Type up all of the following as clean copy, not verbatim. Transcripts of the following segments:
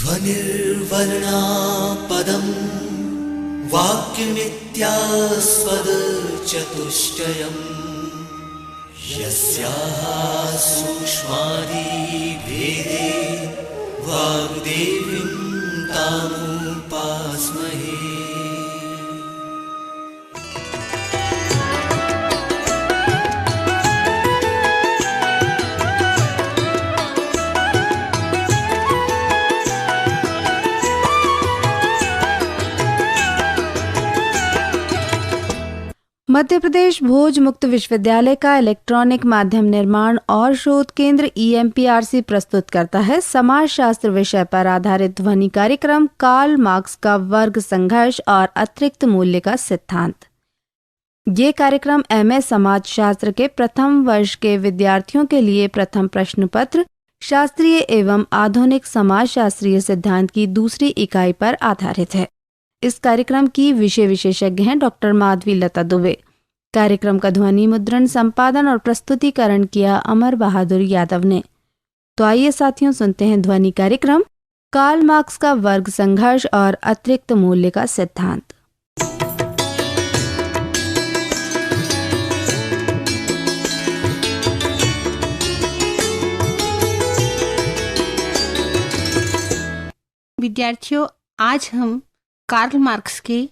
ध्वनिर्वर्णापदं वाक्यमित्यास्पदचतुष्टयम् यस्याः सूक्ष्मादिभेदे वाग्देवीं तामुपास्महे। मध्य प्रदेश भोज मुक्त विश्वविद्यालय का इलेक्ट्रॉनिक माध्यम निर्माण और शोध केंद्र EMPRC प्रस्तुत करता है समाजशास्त्र विषय पर आधारित ध्वनि कार्यक्रम कार्ल मार्क्स का वर्ग संघर्ष और अतिरिक्त मूल्य का सिद्धांत। ये कार्यक्रम MA समाजशास्त्र के प्रथम वर्ष के विद्यार्थियों के लिए प्रथम प्रश्न पत्र शास्त्रीय एवं आधुनिक समाजशास्त्रीय सिद्धांत की दूसरी इकाई पर आधारित है। इस कार्यक्रम की विषय विशेषज्ञ हैं डॉक्टर माधवी लता दुबे। कार्यक्रम का ध्वनि मुद्रण, संपादन और प्रस्तुतिकरण किया अमर बहादुर यादव ने। तो आइए साथियों, सुनते हैं ध्वनि कार्यक्रम कार्ल मार्क्स का वर्ग संघर्ष और अतिरिक्त मूल्य का सिद्धांत। विद्यार्थियों, आज हम कार्ल मार्क्स के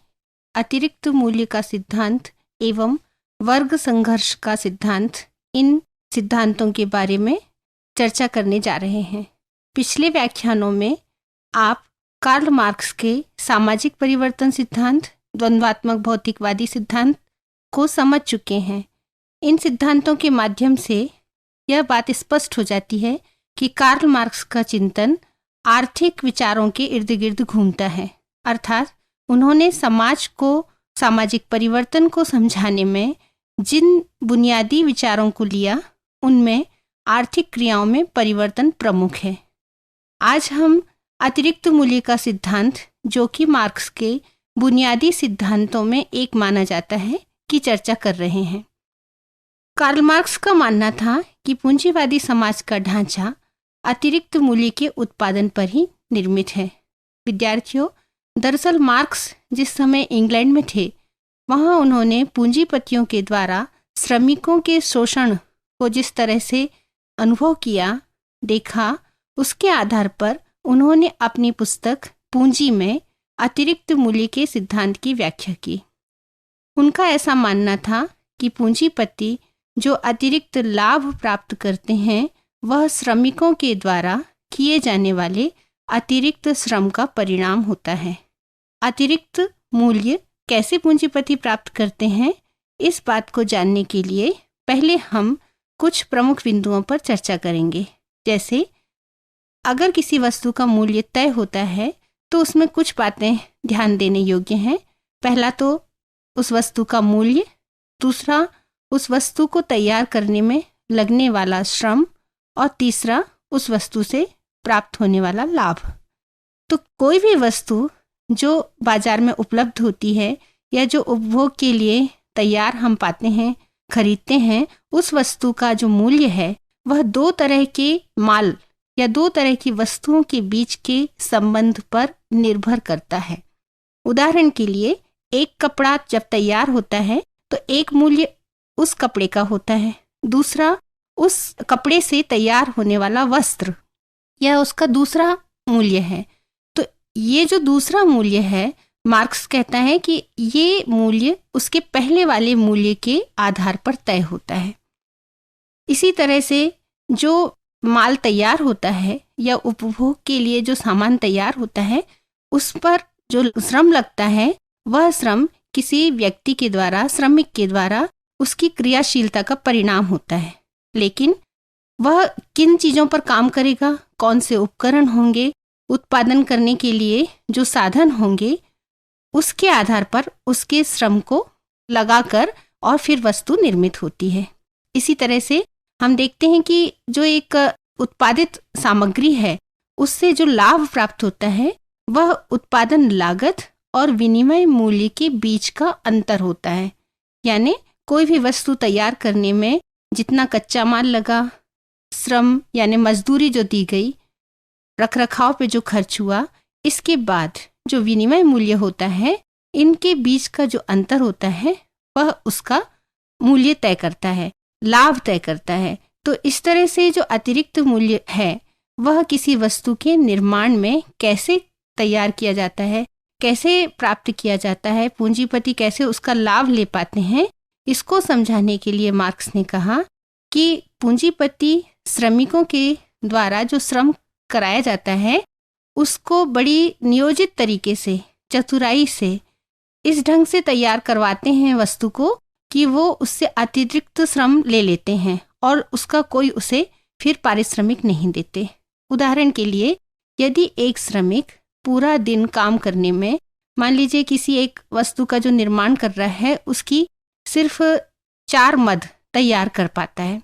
अतिरिक्त मूल्य का सिद्धांत एवं वर्ग संघर्ष का सिद्धांत, इन सिद्धांतों के बारे में चर्चा करने जा रहे हैं। पिछले व्याख्यानों में आप कार्ल मार्क्स के सामाजिक परिवर्तन सिद्धांत, द्वंद्वात्मक भौतिकवादी सिद्धांत को समझ चुके हैं। इन सिद्धांतों के माध्यम से यह बात स्पष्ट हो जाती है कि कार्ल मार्क्स का चिंतन आर्थिक विचारों के इर्द गिर्द घूमता है, अर्थात उन्होंने समाज को, सामाजिक परिवर्तन को समझाने में जिन बुनियादी विचारों को लिया, उनमें आर्थिक क्रियाओं में परिवर्तन प्रमुख है। आज हम अतिरिक्त मूल्य का सिद्धांत, जो कि मार्क्स के बुनियादी सिद्धांतों में एक माना जाता है, की चर्चा कर रहे हैं। कार्ल मार्क्स का मानना था कि पूंजीवादी समाज का ढांचा अतिरिक्त मूल्य के उत्पादन पर ही निर्मित है। विद्यार्थियों, दरअसल मार्क्स जिस समय इंग्लैंड में थे, वहाँ उन्होंने पूंजीपतियों के द्वारा श्रमिकों के शोषण को जिस तरह से अनुभव किया, देखा, उसके आधार पर उन्होंने अपनी पुस्तक पूंजी में अतिरिक्त मूल्य के सिद्धांत की व्याख्या की। उनका ऐसा मानना था कि पूंजीपति जो अतिरिक्त लाभ प्राप्त करते हैं, वह श्रमिकों के द्वारा किए जाने वाले अतिरिक्त श्रम का परिणाम होता है। अतिरिक्त मूल्य कैसे पूंजीपति प्राप्त करते हैं, इस बात को जानने के लिए पहले हम कुछ प्रमुख बिंदुओं पर चर्चा करेंगे। जैसे अगर किसी वस्तु का मूल्य तय होता है तो उसमें कुछ बातें ध्यान देने योग्य हैं। पहला तो उस वस्तु का मूल्य, दूसरा उस वस्तु को तैयार करने में लगने वाला श्रम, और तीसरा उस वस्तु से प्राप्त होने वाला लाभ। तो कोई भी वस्तु जो बाजार में उपलब्ध होती है या जो उपभोग के लिए तैयार हम पाते हैं, खरीदते हैं, उस वस्तु का जो मूल्य है वह दो तरह के माल या दो तरह की वस्तुओं के बीच के संबंध पर निर्भर करता है। उदाहरण के लिए, एक कपड़ा जब तैयार होता है तो एक मूल्य उस कपड़े का होता है, दूसरा उस कपड़े से तैयार होने वाला वस्त्र, यह उसका दूसरा मूल्य है। तो ये जो दूसरा मूल्य है, मार्क्स कहता है कि ये मूल्य उसके पहले वाले मूल्य के आधार पर तय होता है। इसी तरह से जो माल तैयार होता है या उपभोग के लिए जो सामान तैयार होता है, उस पर जो श्रम लगता है, वह श्रम किसी व्यक्ति के द्वारा, श्रमिक के द्वारा उसकी क्रियाशीलता का परिणाम होता है। लेकिन वह किन चीज़ों पर काम करेगा, कौन से उपकरण होंगे, उत्पादन करने के लिए जो साधन होंगे, उसके आधार पर उसके श्रम को लगाकर और फिर वस्तु निर्मित होती है। इसी तरह से हम देखते हैं कि जो एक उत्पादित सामग्री है, उससे जो लाभ प्राप्त होता है, वह उत्पादन लागत और विनिमय मूल्य के बीच का अंतर होता है। यानी कोई भी वस्तु तैयार करने में जितना कच्चा माल लगा, श्रम यानी मजदूरी जो दी गई, रखरखाव पे जो खर्च हुआ, इसके बाद जो विनिमय मूल्य होता है, इनके बीच का जो अंतर होता है वह उसका मूल्य तय करता है, लाभ तय करता है। तो इस तरह से जो अतिरिक्त मूल्य है वह किसी वस्तु के निर्माण में कैसे तैयार किया जाता है, कैसे प्राप्त किया जाता है, पूंजीपति कैसे उसका लाभ ले पाते हैं, इसको समझाने के लिए मार्क्स ने कहा कि पूंजीपति श्रमिकों के द्वारा जो श्रम कराया जाता है उसको बड़ी नियोजित तरीके से, चतुराई से इस ढंग से तैयार करवाते हैं वस्तु को कि वो उससे अतिरिक्त श्रम ले लेते हैं और उसका कोई उसे फिर पारिश्रमिक नहीं देते। उदाहरण के लिए, यदि एक श्रमिक पूरा दिन काम करने में, मान लीजिए किसी एक वस्तु का जो निर्माण कर रहा है उसकी सिर्फ 4 मद तैयार कर पाता है,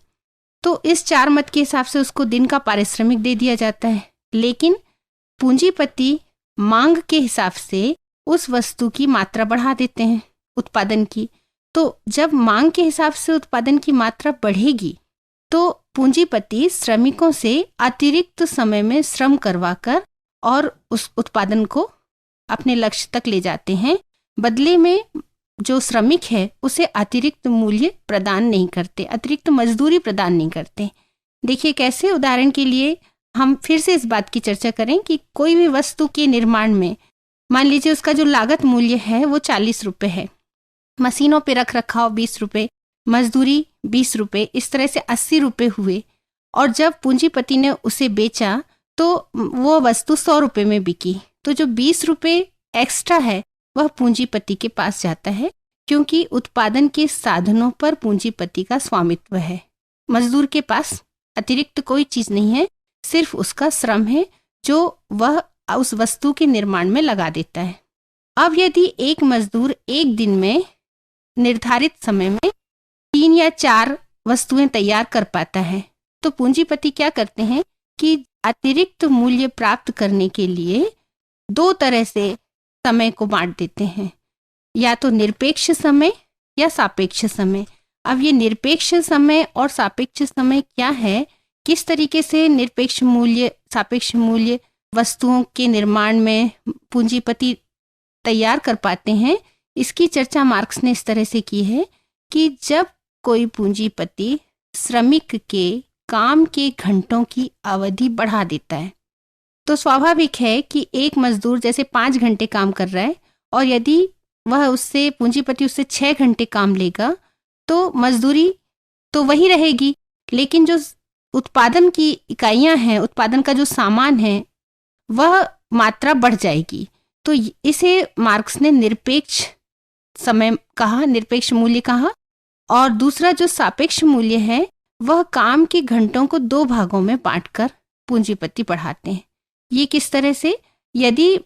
तो इस 4 मद के हिसाब से उसको दिन का पारिश्रमिक दे दिया जाता है। लेकिन पूंजीपति मांग के हिसाब से उस वस्तु की मात्रा बढ़ा देते हैं उत्पादन की। तो जब मांग के हिसाब से उत्पादन की मात्रा बढ़ेगी तो पूंजीपति श्रमिकों से अतिरिक्त समय में श्रम करवाकर और उस उत्पादन को अपने लक्ष्य तक ले जाते हैं। बदले में जो श्रमिक है उसे अतिरिक्त मूल्य प्रदान नहीं करते, अतिरिक्त मजदूरी प्रदान नहीं करते। देखिए कैसे, उदाहरण के लिए हम फिर से इस बात की चर्चा करें कि कोई भी वस्तु के निर्माण में मान लीजिए उसका जो लागत मूल्य है वो 40 रुपये है, मशीनों पे रख रखाव 20 रुपये, मजदूरी 20 रुपये, इस तरह से 80 रुपये हुए। और जब पूंजीपति ने उसे बेचा तो वो वस्तु 100 रुपये में बिकी, तो जो 20 रुपये एक्स्ट्रा है वह पूंजीपति के पास जाता है, क्योंकि उत्पादन के साधनों पर पूंजीपति का स्वामित्व है। मजदूर के पास अतिरिक्त कोई चीज नहीं है, सिर्फ उसका श्रम है जो वह उस वस्तु के निर्माण में लगा देता है। अब यदि एक मजदूर एक दिन में निर्धारित समय में 3 या 4 वस्तुएं तैयार कर पाता है, तो पूंजीपति क्या करते हैं कि अतिरिक्त मूल्य प्राप्त करने के लिए 2 तरह से समय को बांट देते हैं, या तो निरपेक्ष समय या सापेक्ष समय। अब ये निरपेक्ष समय और सापेक्ष समय क्या है, किस तरीके से निरपेक्ष मूल्य सापेक्ष मूल्य वस्तुओं के निर्माण में पूंजीपति तैयार कर पाते हैं, इसकी चर्चा मार्क्स ने इस तरह से की है कि जब कोई पूंजीपति श्रमिक के काम के घंटों की अवधि बढ़ा देता है, तो स्वाभाविक है कि एक मजदूर जैसे 5 घंटे काम कर रहा है और यदि वह उससे पूंजीपति उससे 6 घंटे काम लेगा तो मजदूरी तो वही रहेगी, लेकिन जो उत्पादन की इकाइयां हैं, उत्पादन का जो सामान है वह मात्रा बढ़ जाएगी। तो इसे मार्क्स ने निरपेक्ष समय कहा, निरपेक्ष मूल्य कहा। और दूसरा जो सापेक्ष मूल्य है वह काम के घंटों को 2 भागों में बांटकर पूंजीपति बढ़ाते हैं। ये किस तरह से, यदि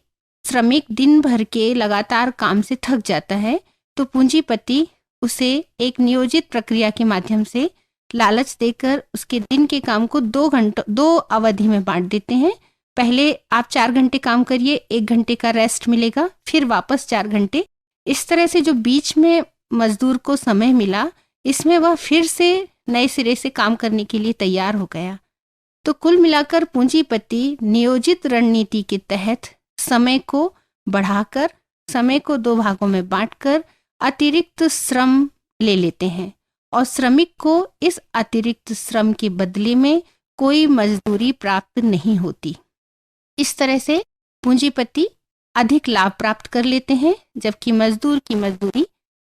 श्रमिक दिन भर के लगातार काम से थक जाता है तो पूंजीपति उसे एक नियोजित प्रक्रिया के माध्यम से लालच देकर उसके दिन के काम को 2 अवधि में बांट देते हैं। पहले आप 4 घंटे काम करिए, 1 घंटे का रेस्ट मिलेगा, फिर वापस 4 घंटे। इस तरह से जो बीच में मजदूर को समय मिला, इसमें वह फिर से नए सिरे से काम करने के लिए तैयार हो गया। तो कुल मिलाकर पूंजीपति नियोजित रणनीति के तहत समय को बढ़ाकर, समय को 2 भागों में बांटकर अतिरिक्त श्रम ले लेते हैं और श्रमिक को इस अतिरिक्त श्रम के बदले में कोई मजदूरी प्राप्त नहीं होती। इस तरह से पूंजीपति अधिक लाभ प्राप्त कर लेते हैं, जबकि मजदूर की मजदूरी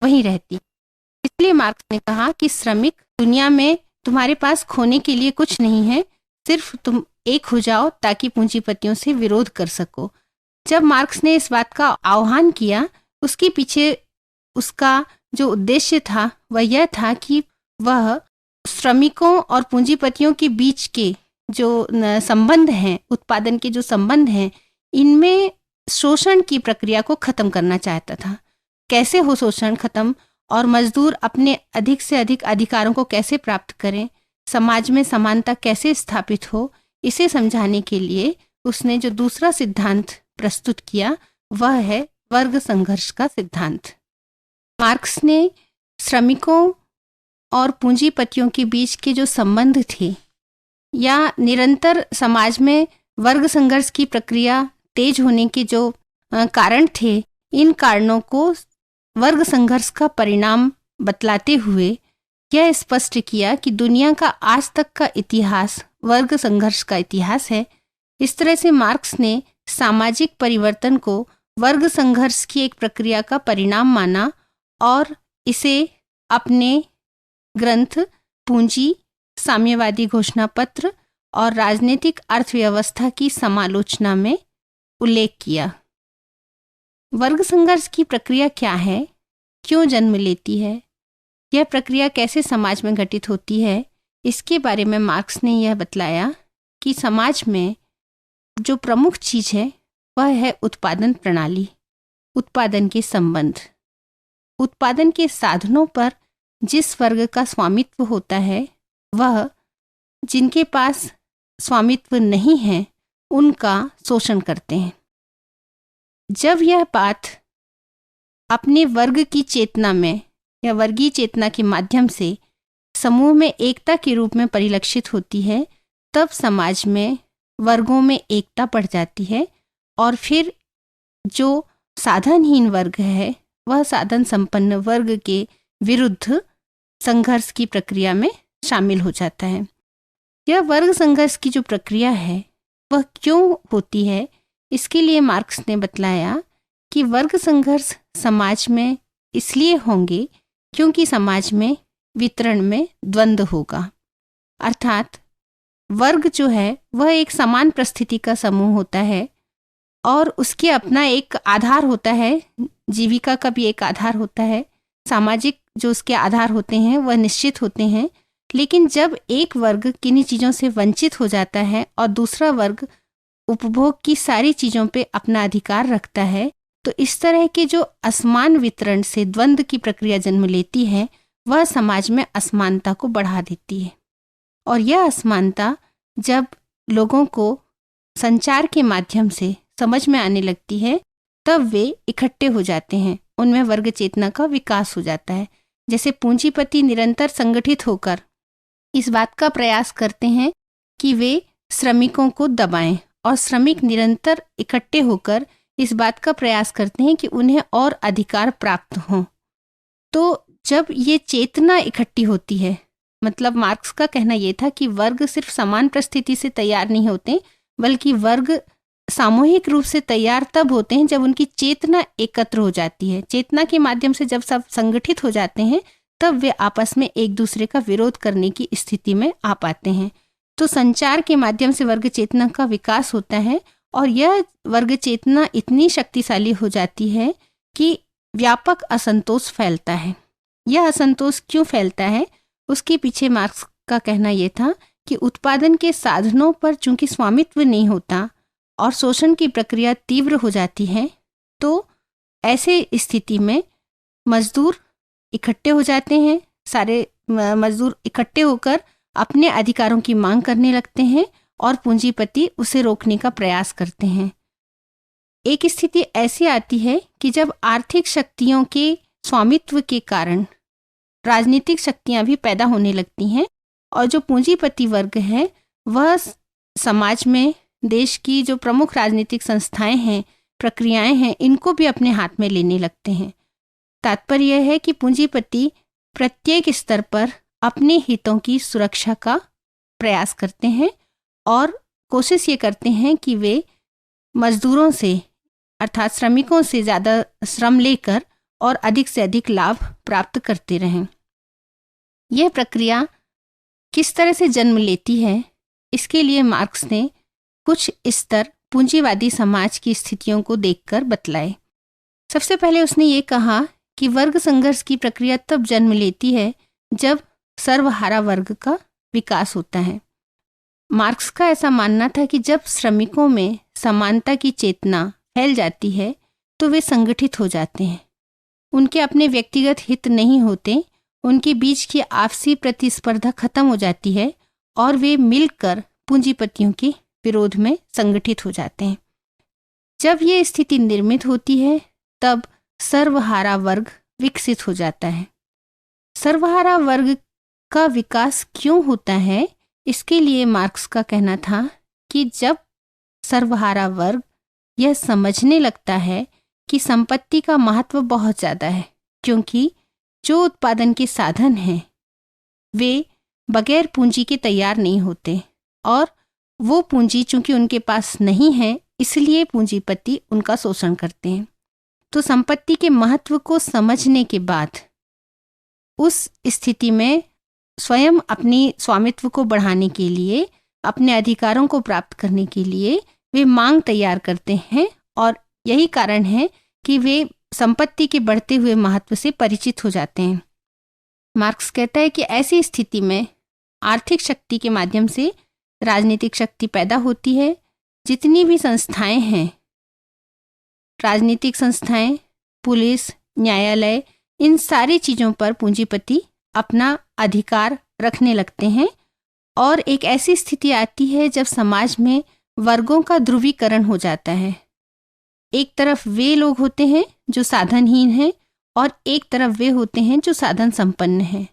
वही रहती। इसलिए मार्क्स ने कहा कि श्रमिक, दुनिया में तुम्हारे पास खोने के लिए कुछ नहीं है, सिर्फ तुम एक हो जाओ ताकि पूंजीपतियों से विरोध कर सको। जब मार्क्स ने इस बात का आह्वान किया, उसके पीछे उसका जो उद्देश्य था वह यह था कि वह श्रमिकों और पूंजीपतियों के बीच के जो संबंध हैं, उत्पादन के जो संबंध हैं, इनमें शोषण की प्रक्रिया को खत्म करना चाहता था। कैसे हो शोषण खत्म और मजदूर अपने अधिक से अधिक अधिकारों को कैसे प्राप्त करें, समाज में समानता कैसे स्थापित हो, इसे समझाने के लिए उसने जो दूसरा सिद्धांत प्रस्तुत किया वह है वर्ग संघर्ष का सिद्धांत। मार्क्स ने श्रमिकों और पूंजीपतियों के बीच के जो संबंध थे या निरंतर समाज में वर्ग संघर्ष की प्रक्रिया तेज होने के जो कारण थे, इन कारणों को वर्ग संघर्ष का परिणाम बतलाते हुए यह स्पष्ट किया कि दुनिया का आज तक का इतिहास वर्ग संघर्ष का इतिहास है। इस तरह से मार्क्स ने सामाजिक परिवर्तन को वर्ग संघर्ष की एक प्रक्रिया का परिणाम माना और इसे अपने ग्रंथ पूंजी, साम्यवादी घोषणा पत्र और राजनीतिक अर्थव्यवस्था की समालोचना में उल्लेख किया। वर्ग संघर्ष की प्रक्रिया क्या है, क्यों जन्म लेती है, यह प्रक्रिया कैसे समाज में घटित होती है, इसके बारे में मार्क्स ने यह बतलाया कि समाज में जो प्रमुख चीज है वह है उत्पादन प्रणाली, उत्पादन के संबंध। उत्पादन के साधनों पर जिस वर्ग का स्वामित्व होता है वह जिनके पास स्वामित्व नहीं है उनका शोषण करते हैं। जब यह बात अपने वर्ग की चेतना में या वर्गीय चेतना के माध्यम से समूह में एकता के रूप में परिलक्षित होती है, तब समाज में वर्गों में एकता बढ़ जाती है और फिर जो साधनहीन वर्ग है वह साधन संपन्न वर्ग के विरुद्ध संघर्ष की प्रक्रिया में शामिल हो जाता है। यह वर्ग संघर्ष की जो प्रक्रिया है वह क्यों होती है, इसके लिए मार्क्स ने बतलाया कि वर्ग संघर्ष समाज में इसलिए होंगे क्योंकि समाज में वितरण में द्वंद्व होगा। अर्थात वर्ग जो है वह एक समान परिस्थिति का समूह होता है और उसके अपना एक आधार होता है, जीविका का भी एक आधार होता है, सामाजिक जो उसके आधार होते हैं वह निश्चित होते हैं। लेकिन जब एक वर्ग किन्हीं चीज़ों से वंचित हो जाता है और दूसरा वर्ग उपभोग की सारी चीज़ों पे अपना अधिकार रखता है, तो इस तरह के जो असमान वितरण से द्वंद्व की प्रक्रिया जन्म लेती है वह समाज में असमानता को बढ़ा देती है। और यह असमानता जब लोगों को संचार के माध्यम से समझ में आने लगती है तब वे इकट्ठे हो जाते हैं, उनमें वर्ग चेतना का विकास हो जाता है। जैसे पूंजीपति निरंतर संगठित होकर इस बात का प्रयास करते हैं कि वे श्रमिकों को दबाएं और श्रमिक निरंतर इकट्ठे होकर इस बात का प्रयास करते हैं कि उन्हें और अधिकार प्राप्त हों। तो जब ये चेतना इकट्ठी होती है, मतलब मार्क्स का कहना यह था कि वर्ग सिर्फ समान परिस्थिति से तैयार नहीं होते, बल्कि वर्ग सामूहिक रूप से तैयार तब होते हैं जब उनकी चेतना एकत्र हो जाती है। चेतना के माध्यम से जब सब संगठित हो जाते हैं तब वे आपस में एक दूसरे का विरोध करने की स्थिति में आ पाते हैं। तो संचार के माध्यम से वर्ग चेतना का विकास होता है और यह वर्ग चेतना इतनी शक्तिशाली हो जाती है कि व्यापक असंतोष फैलता है। यह असंतोष क्यों फैलता है, उसके पीछे मार्क्स का कहना यह था कि उत्पादन के साधनों पर चूंकि स्वामित्व नहीं होता और शोषण की प्रक्रिया तीव्र हो जाती है, तो ऐसे स्थिति में मजदूर इकट्ठे हो जाते हैं। सारे मजदूर इकट्ठे होकर अपने अधिकारों की मांग करने लगते हैं और पूंजीपति उसे रोकने का प्रयास करते हैं। एक स्थिति ऐसी आती है कि जब आर्थिक शक्तियों के स्वामित्व के कारण राजनीतिक शक्तियां भी पैदा होने लगती हैं और जो पूंजीपति वर्ग है वह समाज में देश की जो प्रमुख राजनीतिक संस्थाएं हैं, प्रक्रियाएं हैं, इनको भी अपने हाथ में लेने लगते हैं। तात्पर्य यह है कि पूंजीपति प्रत्येक स्तर पर अपने हितों की सुरक्षा का प्रयास करते हैं और कोशिश ये करते हैं कि वे मजदूरों से अर्थात श्रमिकों से ज़्यादा श्रम लेकर और अधिक से अधिक लाभ प्राप्त करते रहें। यह प्रक्रिया किस तरह से जन्म लेती है, इसके लिए मार्क्स ने कुछ स्तर पूंजीवादी समाज की स्थितियों को देखकर बतलाए। सबसे पहले उसने ये कहा कि वर्ग संघर्ष की प्रक्रिया तब जन्म लेती है जब सर्वहारा वर्ग का विकास होता है। मार्क्स का ऐसा मानना था कि जब श्रमिकों में समानता की चेतना फैल जाती है तो वे संगठित हो जाते हैं। उनके अपने व्यक्तिगत हित नहीं होते, उनके बीच की आपसी प्रतिस्पर्धा खत्म हो जाती है और वे मिलकर पूंजीपतियों के विरोध में संगठित हो जाते हैं। जब ये स्थिति निर्मित होती है तब सर्वहारा वर्ग विकसित हो जाता है। सर्वहारा वर्ग का विकास क्यों होता है, इसके लिए मार्क्स का कहना था कि जब सर्वहारा वर्ग यह समझने लगता है कि संपत्ति का महत्व बहुत ज़्यादा है, क्योंकि जो उत्पादन के साधन हैं वे बगैर पूंजी के तैयार नहीं होते, और वो पूंजी चूंकि उनके पास नहीं है इसलिए पूंजीपति उनका शोषण करते हैं। तो संपत्ति के महत्व को समझने के बाद उस स्थिति में स्वयं अपनी स्वामित्व को बढ़ाने के लिए, अपने अधिकारों को प्राप्त करने के लिए वे मांग तैयार करते हैं, और यही कारण है कि वे संपत्ति के बढ़ते हुए महत्व से परिचित हो जाते हैं। मार्क्स कहता है कि ऐसी स्थिति में आर्थिक शक्ति के माध्यम से राजनीतिक शक्ति पैदा होती है। जितनी भी संस्थाएं हैं, राजनीतिक संस्थाएं, पुलिस, न्यायालय, इन सारी चीज़ों पर पूंजीपति अपना अधिकार रखने लगते हैं, और एक ऐसी स्थिति आती है जब समाज में वर्गों का ध्रुवीकरण हो जाता है। एक तरफ वे लोग होते हैं जो साधनहीन हैं, और एक तरफ वे होते हैं जो साधन संपन्न हैं।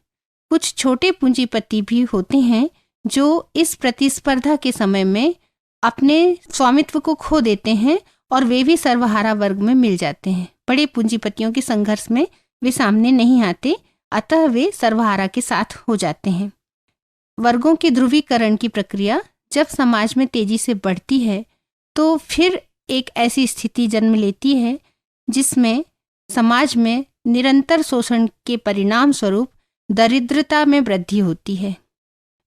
कुछ छोटे पूंजीपति भी होते हैं जो इस प्रतिस्पर्धा के समय में अपने स्वामित्व को खो देते हैं, और वे भी सर्वहारा वर्ग में मिल जाते हैं। बड़े पूंजीपतियों के संघर्ष में वे सामने नहीं आते, अतः वे सर्वहारा के साथ हो जाते हैं। वर्गों के ध्रुवीकरण की प्रक्रिया जब समाज में तेजी से बढ़ती है तो फिर एक ऐसी स्थिति जन्म लेती है जिसमें समाज में निरंतर शोषण के परिणाम स्वरूप दरिद्रता में वृद्धि होती है।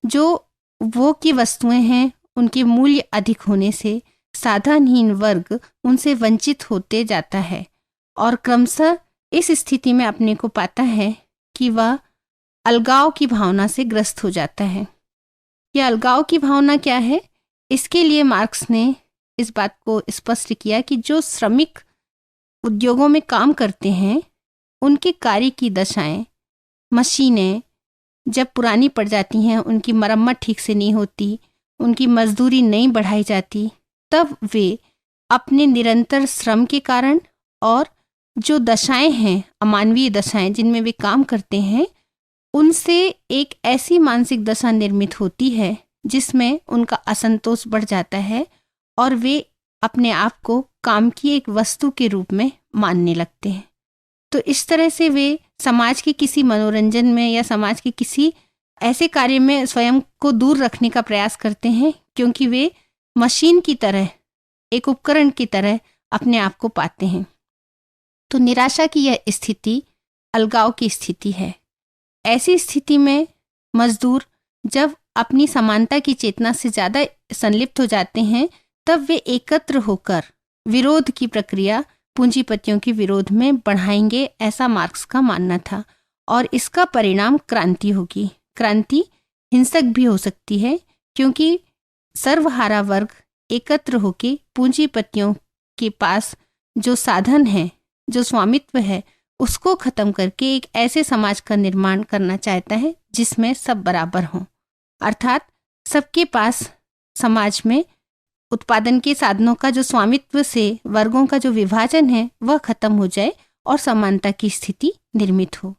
जो भोग की वस्तुएं हैं उनके मूल्य अधिक होने से साधनहीन वर्ग उनसे वंचित होते जाता है, और क्रमशः इस स्थिति में अपने को पाता है कि वह अलगाव की भावना से ग्रस्त हो जाता है। यह अलगाव की भावना क्या है? इसके लिए मार्क्स ने इस बात को स्पष्ट किया कि जो श्रमिक उद्योगों में काम करते हैं उनके कार्य की दशाएं, मशीनें जब पुरानी पड़ जाती हैं, उनकी मरम्मत ठीक से नहीं होती, उनकी मजदूरी नहीं बढ़ाई जाती, तब वे अपने निरंतर श्रम के कारण और जो दशाएं हैं, अमानवीय दशाएं जिनमें वे काम करते हैं, उनसे एक ऐसी मानसिक दशा निर्मित होती है जिसमें उनका असंतोष बढ़ जाता है, और वे अपने आप को काम की एक वस्तु के रूप में मानने लगते हैं। तो इस तरह से वे समाज के किसी मनोरंजन में या समाज के किसी ऐसे कार्य में स्वयं को दूर रखने का प्रयास करते हैं, क्योंकि वे मशीन की तरह, एक उपकरण की तरह अपने आप को पाते हैं। तो निराशा की यह स्थिति अलगाव की स्थिति है। ऐसी स्थिति में मजदूर जब अपनी समानता की चेतना से ज़्यादा संलिप्त हो जाते हैं, तब वे एकत्र होकर विरोध की प्रक्रिया पूंजीपतियों के विरोध में बढ़ाएंगे, ऐसा मार्क्स का मानना था। और इसका परिणाम क्रांति होगी। क्रांति हिंसक भी हो सकती है, क्योंकि सर्वहारा वर्ग एकत्र होकर पूंजीपतियों के पास जो साधन है, जो स्वामित्व है, उसको खत्म करके एक ऐसे समाज का निर्माण करना चाहता है जिसमें सब बराबर हों। अर्थात सबके पास समाज में उत्पादन के साधनों का जो स्वामित्व से वर्गों का जो विभाजन है वह खत्म हो जाए और समानता की स्थिति निर्मित हो।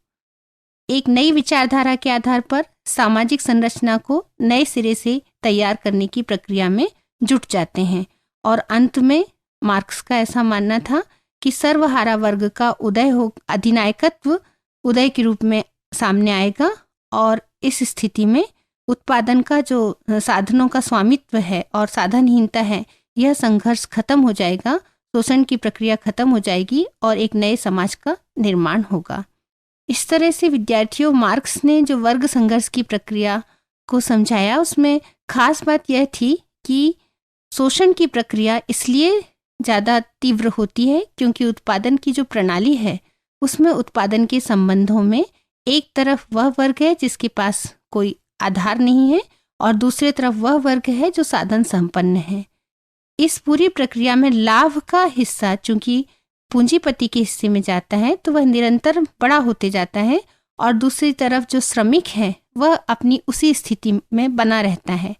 एक नई विचारधारा के आधार पर सामाजिक संरचना को नए सिरे से तैयार करने की प्रक्रिया में जुट जाते हैं। और अंत में मार्क्स का ऐसा मानना था कि सर्वहारा वर्ग का उदय हो, अधिनायकत्व उदय के रूप में सामने आएगा, और इस स्थिति में उत्पादन का जो साधनों का स्वामित्व है और साधनहीनता है, यह संघर्ष खत्म हो जाएगा, शोषण की प्रक्रिया खत्म हो जाएगी और एक नए समाज का निर्माण होगा। इस तरह से विद्यार्थियों, मार्क्स ने जो वर्ग संघर्ष की प्रक्रिया को समझाया, उसमें खास बात यह थी कि शोषण की प्रक्रिया इसलिए ज़्यादा तीव्र होती है क्योंकि उत्पादन की जो प्रणाली है उसमें उत्पादन के संबंधों में एक तरफ वह वर्ग है जिसके पास कोई आधार नहीं है, और दूसरी तरफ वह वर्ग है जो साधन संपन्न है। इस पूरी प्रक्रिया में लाभ का हिस्सा चूंकि पूंजीपति के हिस्से में जाता है तो वह निरंतर बड़ा होते जाता है, और दूसरी तरफ जो श्रमिक है वह अपनी उसी स्थिति में बना रहता है।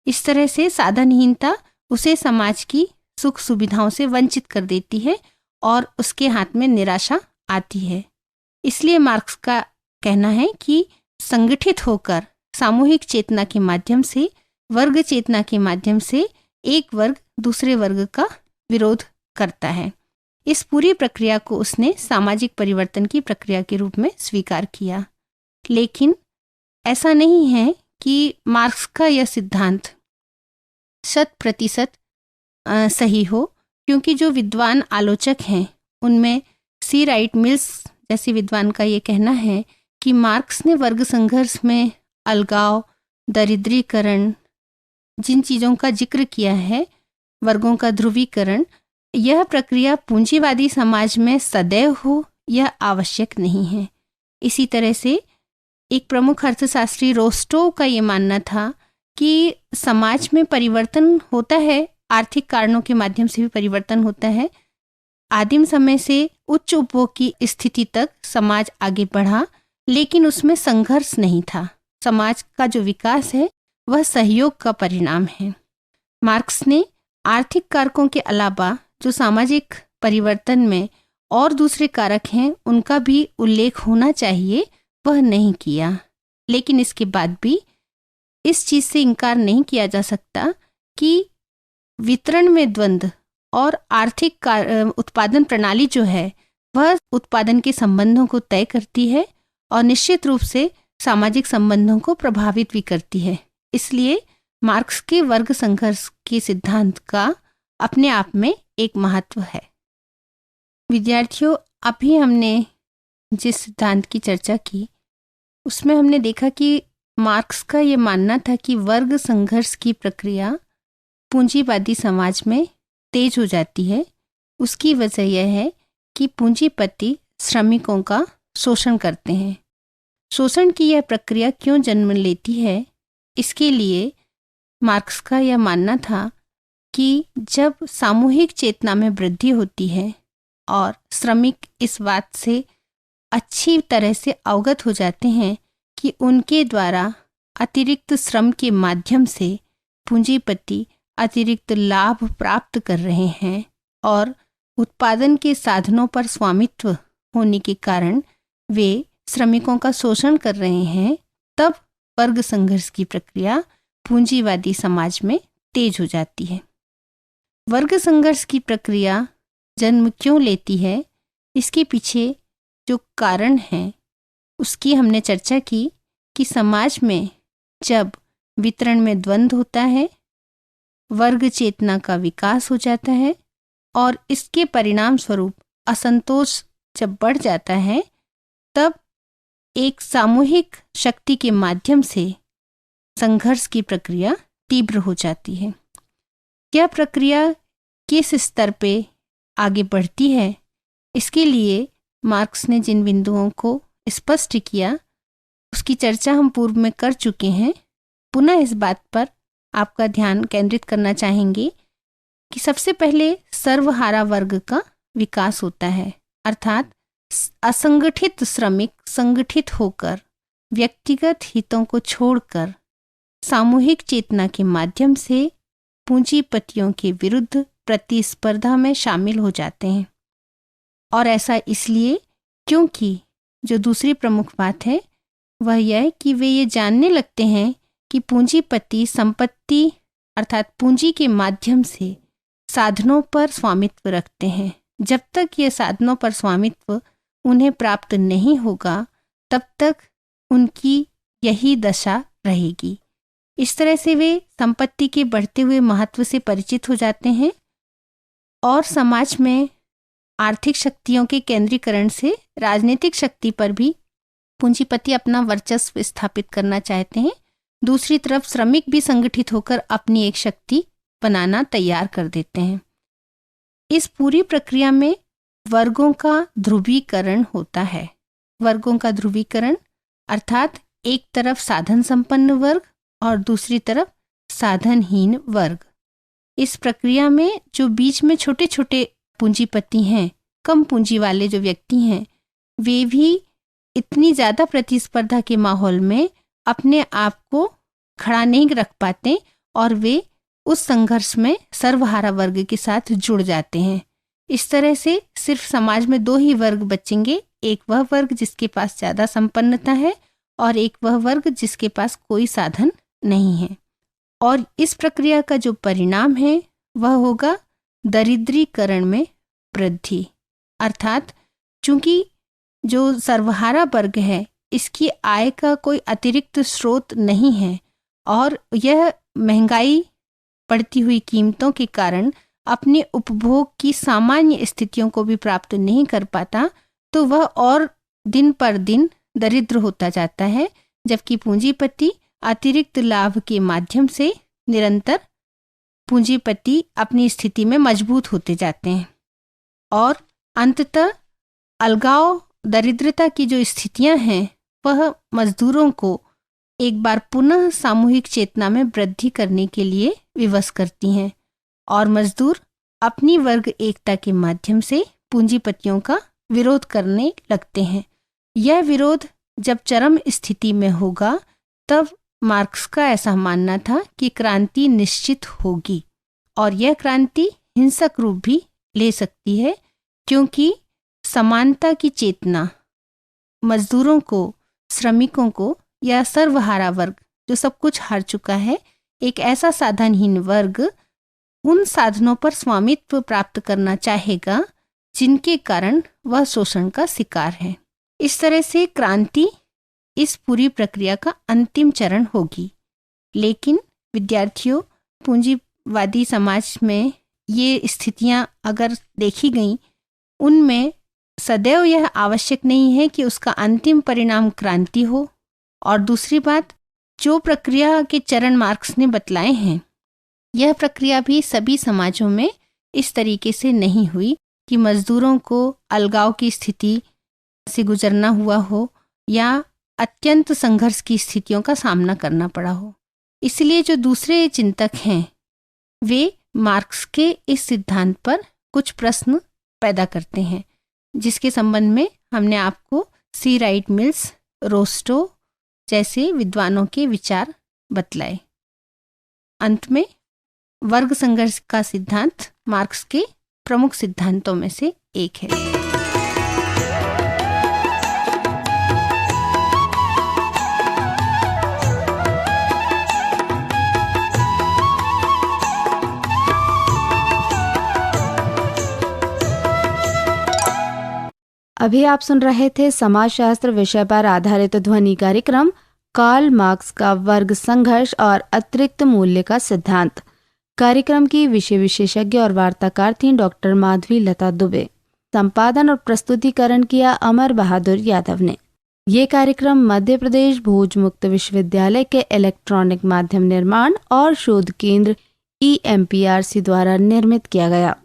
इस तरह से साधनहीनता उसे समाज की सुख सुविधाओं से वंचित कर देती है और उसके हाथ में निराशा आती है। इसलिए मार्क्स का कहना है कि संगठित होकर सामूहिक चेतना के माध्यम से, वर्ग चेतना के माध्यम से एक वर्ग दूसरे वर्ग का विरोध करता है। इस पूरी प्रक्रिया को उसने सामाजिक परिवर्तन की प्रक्रिया के रूप में स्वीकार किया। लेकिन ऐसा नहीं है कि मार्क्स का यह सिद्धांत 100% सही हो, क्योंकि जो विद्वान आलोचक हैं उनमें सी राइट मिल्स जैसे विद्वान का ये कहना है कि मार्क्स ने वर्ग संघर्ष में अलगाव, दरिद्रीकरण, जिन चीज़ों का जिक्र किया है, वर्गों का ध्रुवीकरण, यह प्रक्रिया पूंजीवादी समाज में सदैव हो यह आवश्यक नहीं है। इसी तरह से एक प्रमुख अर्थशास्त्री रोस्टोव का ये मानना था कि समाज में परिवर्तन होता है, आर्थिक कारणों के माध्यम से भी परिवर्तन होता है। आदिम समय से उच्च उपभोग की स्थिति तक समाज आगे बढ़ा, लेकिन उसमें संघर्ष नहीं था। समाज का जो विकास है वह सहयोग का परिणाम है। मार्क्स ने आर्थिक कारकों के अलावा जो सामाजिक परिवर्तन में और दूसरे कारक हैं उनका भी उल्लेख होना चाहिए, वह नहीं किया। लेकिन इसके बाद भी इस चीज़ से इनकार नहीं किया जा सकता कि वितरण में द्वंद्व और आर्थिक उत्पादन प्रणाली जो है वह उत्पादन के संबंधों को तय करती है और निश्चित रूप से सामाजिक संबंधों को प्रभावित भी करती है। इसलिए मार्क्स के वर्ग संघर्ष के सिद्धांत का अपने आप में एक महत्व है। विद्यार्थियों, अभी हमने जिस सिद्धांत की चर्चा की उसमें हमने देखा कि मार्क्स का ये मानना था कि वर्ग संघर्ष की प्रक्रिया पूंजीवादी समाज में तेज हो जाती है। उसकी वजह यह है कि पूंजीपति श्रमिकों का शोषण करते हैं। शोषण की यह प्रक्रिया क्यों जन्म लेती है, इसके लिए मार्क्स का यह मानना था कि जब सामूहिक चेतना में वृद्धि होती है और श्रमिक इस बात से अच्छी तरह से अवगत हो जाते हैं कि उनके द्वारा अतिरिक्त श्रम के माध्यम से पूंजीपति अतिरिक्त लाभ प्राप्त कर रहे हैं और उत्पादन के साधनों पर स्वामित्व होने के कारण वे श्रमिकों का शोषण कर रहे हैं, तब वर्ग संघर्ष की प्रक्रिया पूंजीवादी समाज में तेज हो जाती है। वर्ग संघर्ष की प्रक्रिया जन्म क्यों लेती है, इसके पीछे जो कारण हैं उसकी हमने चर्चा की कि समाज में जब वितरण में द्वंद्व होता है, वर्ग चेतना का विकास हो जाता है और इसके परिणाम स्वरूप असंतोष जब बढ़ जाता है, तब एक सामूहिक शक्ति के माध्यम से संघर्ष की प्रक्रिया तीव्र हो जाती है। यह प्रक्रिया किस स्तर पे आगे बढ़ती है, इसके लिए मार्क्स ने जिन बिंदुओं को स्पष्ट किया उसकी चर्चा हम पूर्व में कर चुके हैं। पुनः इस बात पर आपका ध्यान केंद्रित करना चाहेंगे कि सबसे पहले सर्वहारा वर्ग का विकास होता है, अर्थात असंगठित श्रमिक संगठित होकर व्यक्तिगत हितों को छोड़कर सामूहिक चेतना के माध्यम से पूंजीपतियों के विरुद्ध प्रतिस्पर्धा में शामिल हो जाते हैं। और ऐसा इसलिए क्योंकि जो दूसरी प्रमुख बात है वह यह है कि वे ये जानने लगते हैं कि पूंजीपति संपत्ति अर्थात पूंजी के माध्यम से साधनों पर स्वामित्व रखते हैं। जब तक ये साधनों पर स्वामित्व उन्हें प्राप्त नहीं होगा, तब तक उनकी यही दशा रहेगी। इस तरह से वे संपत्ति के बढ़ते हुए महत्व से परिचित हो जाते हैं और समाज में आर्थिक शक्तियों के केंद्रीकरण से राजनीतिक शक्ति पर भी पूंजीपति अपना वर्चस्व स्थापित करना चाहते हैं। दूसरी तरफ श्रमिक भी संगठित होकर अपनी एक शक्ति बनाना तैयार कर देते हैं। इस पूरी प्रक्रिया में वर्गों का ध्रुवीकरण होता है। वर्गों का ध्रुवीकरण अर्थात एक तरफ साधन संपन्न वर्ग और दूसरी तरफ साधनहीन वर्ग। इस प्रक्रिया में जो बीच में छोटे छोटे पूंजीपति हैं, कम पूंजी वाले जो व्यक्ति हैं, वे भी इतनी ज़्यादा प्रतिस्पर्धा के माहौल में अपने आप को खड़ा नहीं रख पाते और वे उस संघर्ष में सर्वहारा वर्ग के साथ जुड़ जाते हैं। इस तरह से सिर्फ समाज में दो ही वर्ग बचेंगे, एक वह वर्ग जिसके पास ज़्यादा संपन्नता है और एक वह वर्ग जिसके पास कोई साधन नहीं है। और इस प्रक्रिया का जो परिणाम है वह होगा दरिद्रीकरण में वृद्धि। अर्थात चूंकि जो सर्वहारा वर्ग है इसकी आय का कोई अतिरिक्त स्रोत नहीं है और यह महंगाई, बढ़ती हुई कीमतों के कारण अपने उपभोग की सामान्य स्थितियों को भी प्राप्त नहीं कर पाता, तो वह और दिन पर दिन दरिद्र होता जाता है, जबकि पूंजीपति अतिरिक्त लाभ के माध्यम से निरंतर पूंजीपति अपनी स्थिति में मजबूत होते जाते हैं और अंततः अलगाव, दरिद्रता की जो स्थितियां हैं वह मजदूरों को एक बार पुनः सामूहिक चेतना में वृद्धि करने के लिए विवश करती हैं और मजदूर अपनी वर्ग एकता के माध्यम से पूंजीपतियों का विरोध करने लगते हैं। यह विरोध जब चरम स्थिति में होगा तब मार्क्स का ऐसा मानना था कि क्रांति निश्चित होगी और यह क्रांति हिंसक रूप भी ले सकती है, क्योंकि समानता की चेतना मजदूरों को, श्रमिकों को या सर्वहारा वर्ग जो सब कुछ हार चुका है, एक ऐसा साधनहीन वर्ग उन साधनों पर स्वामित्व प्राप्त करना चाहेगा जिनके कारण वह शोषण का शिकार है। इस तरह से क्रांति इस पूरी प्रक्रिया का अंतिम चरण होगी। लेकिन विद्यार्थियों, पूंजीवादी समाज में ये स्थितियां अगर देखी गई, उनमें सदैव यह आवश्यक नहीं है कि उसका अंतिम परिणाम क्रांति हो। और दूसरी बात, जो प्रक्रिया के चरण मार्क्स ने बतलाए हैं, यह प्रक्रिया भी सभी समाजों में इस तरीके से नहीं हुई कि मजदूरों को अलगाव की स्थिति से गुजरना हुआ हो या अत्यंत संघर्ष की स्थितियों का सामना करना पड़ा हो। इसलिए जो दूसरे चिंतक हैं वे मार्क्स के इस सिद्धांत पर कुछ प्रश्न पैदा करते हैं, जिसके संबंध में हमने आपको सी राइट मिल्स, रोस्टो जैसे विद्वानों के विचार बतलाए। अंत में वर्ग संघर्ष का सिद्धांत मार्क्स के प्रमुख सिद्धांतों में से एक है। अभी आप सुन रहे थे समाजशास्त्र विषय पर आधारित ध्वनि कार्यक्रम कार्ल मार्क्स का वर्ग संघर्ष और अतिरिक्त मूल्य का सिद्धांत। कार्यक्रम की विषय विशेषज्ञ और वार्ताकार थीं डॉक्टर माधवी लता दुबे। संपादन और प्रस्तुतिकरण किया अमर बहादुर यादव ने। ये कार्यक्रम मध्य प्रदेश भोज मुक्त विश्वविद्यालय के इलेक्ट्रॉनिक माध्यम निर्माण और शोध केंद्र EMPRC द्वारा निर्मित किया गया।